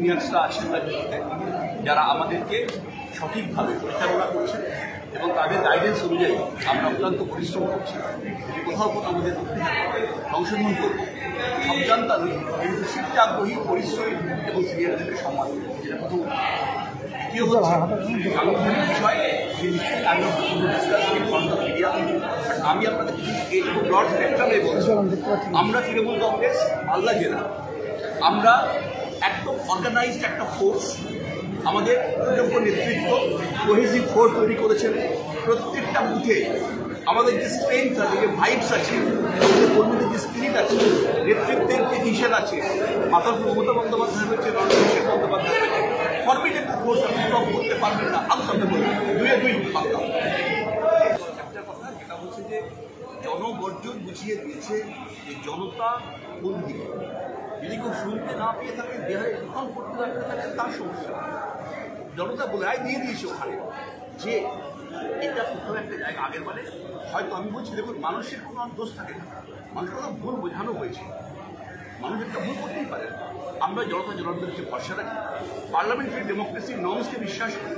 সিনিয়র্সরা আছেন রাজনীতিতে, যারা আমাদেরকে সঠিকভাবে পরিচালনা করছেন এবং তাদের গাইডেন্স অনুযায়ী আমরা অত্যন্ত পরিশ্রম করছি। কোথাও কোথাও আমাদের সংশোধন করব, সব জানতাম কিন্তু শিক্ষাগ্রহী, পরিশ্রমী এবং সিনিয়রদেরকে সম্মান করব, যেটা প্রথম। দ্বিতীয় হচ্ছে সাংগঠনিক বিষয়, মিডিয়া। আমি আপনাদের ব্রড স্পেকট্রামে বলছি, আমরা তৃণমূল কংগ্রেস মালদা জেলা, আমরা একদম অর্গানাইজড একটা ফোর্স। আমাদের যোগ্য নেতৃত্ব কোহেসিভ ফোর্স তৈরি করেছেন। প্রত্যেকটা বুথে আমাদের যে স্ট্রেংথ আছে, যে ভাইবস আছে, আমাদের কর্মীদের যে স্পিরিট আছে, নেতৃত্বের যে ভিশন আছে, মাথার মমতা বন্দ্যোপাধ্যায় হচ্ছে, অভিষেক বন্দ্যোপাধ্যায় হচ্ছে, ফরমেটেড ফোর্স আপনি স্টপ করতে পারবেন না। আরও সামনে বলবেন দুই পাক্কা। একটা কথা যেটা হচ্ছে যে জনগর্জন বুঝিয়ে দিয়েছে যে জনতা কোন দিকে। যদি কেউ শুনতে না পেয়ে থাকে, দেহারে গ্রহণ করতে না পেরে থাকে, তার সমস্যা। জনতা বলে দিয়ে দিয়েছে ওখানে যে এটা কোথাও একটা জায়গা। আগের বারে হয়তো আমি বলছি, দেখুন, মানুষের কোনো দোষ থাকে না, মানুষের কোনো ভুল বোঝানো হয়েছে, মানুষ একটা ভুল করতেই পারে। আমরা জনতা জনার্দনকে ভরসা রাখি, পার্লামেন্টারি ডেমোক্রেসির নর্মসকে বিশ্বাস করি,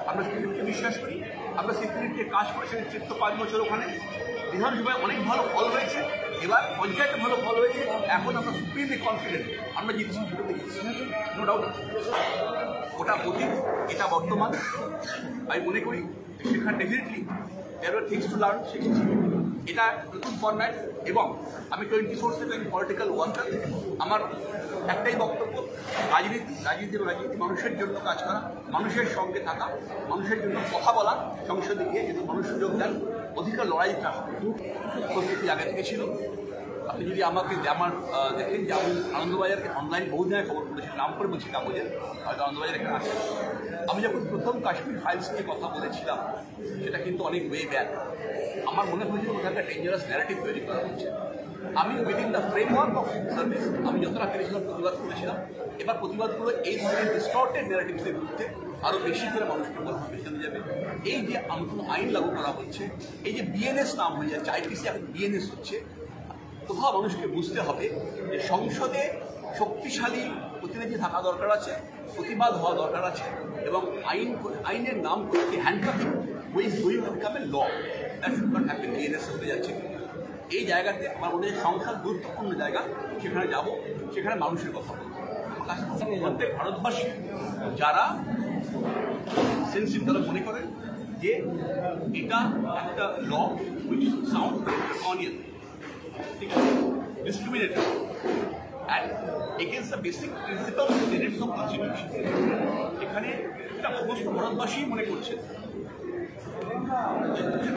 আমরা স্পিরিটকে বিশ্বাস করি, আমরা স্পিরিটকে কাজ করেছি। নেতৃত্ব 5 বছর ওখানে, বিধানসভায় অনেক ভালো ফল হয়েছে, এবার পঞ্চায়েতে ভালো ফল হয়েছে। এখন আমরা সুপ্রিমলি কনফিডেন্ট আমরা জিতছি, দুটোতে জিতছি, নো ডাউট। ওটা অতীত, এটা বর্তমান। আমি মনে করি সেখানে definitely there are things to learn, শিখেছি। এটা নতুন ফরম্যাট এবং আমি 24/7 পলিটিক্যাল ওয়ার্কার। আমার একটাই বক্তব্য, রাজনীতি মানুষের জন্য কাজ করা, মানুষের সঙ্গে থাকা, মানুষের জন্য কথা বলা, সংসদে গিয়ে যদি মানুষ সুযোগ দেন, অধিকার লড়াইটা প্রস্তুতি আগে থেকে ছিল। আপনি যদি আমাকে আমার দেখেন যে আমি আনন্দবাজারকে অনলাইন বহু জায়গায় খবর করেছি, নাম করে বলছি কাগজের, হয়তো আনন্দবাজার এখানে আসে। আমি যখন প্রথম কাশ্মীর ফাইলস নিয়ে কথা বলেছিলাম, সেটা কিন্তু অনেক ওয়ে ব্যাক। আমার মনে হয়েছিল ওখানে একটা ডেঞ্জারাস ন্যারেটিভ তৈরি করা হচ্ছে। আমি within the framework of service আমি যতটা পেরেছিলাম প্রতিবাদ করেছিলাম। এবার প্রতিবাদগুলো এই ধরনের ডিস্টর্টেড ন্যারেটিভসের বিরুদ্ধে আরও বেশি করে মানুষকে পেছনে যাবে। এই যে নতুন আইন লাগু করা হচ্ছে, এই যে বিএনএস নাম হয়ে যাচ্ছে, আইপিসি এখন বিএনএস হচ্ছে, কোথাও মানুষকে বুঝতে হবে যে সংসদে শক্তিশালী প্রতিনিধি থাকা দরকার আছে, প্রতিবাদ হওয়া দরকার আছে এবং আইনের নাম করে handcuffing become a law that should not happen. BNS হতে যাচ্ছে এই জায়গাতে আমার মনে হয় সংসদ গুরুত্বপূর্ণ জায়গা। সেখানে যাব, সেখানে মানুষের কথা বলবো। প্রত্যেক ভারতবাসী যারা সেন্সিটিভ, তারা মনে করেন যে এটা একটা ল উইচ সাউন্ড অনিয়ন, ঠিক আছে, discriminatory and against the basic principles and tenets of constitution। এখানে এটা সমস্ত ভারতবাসী মনে করছে।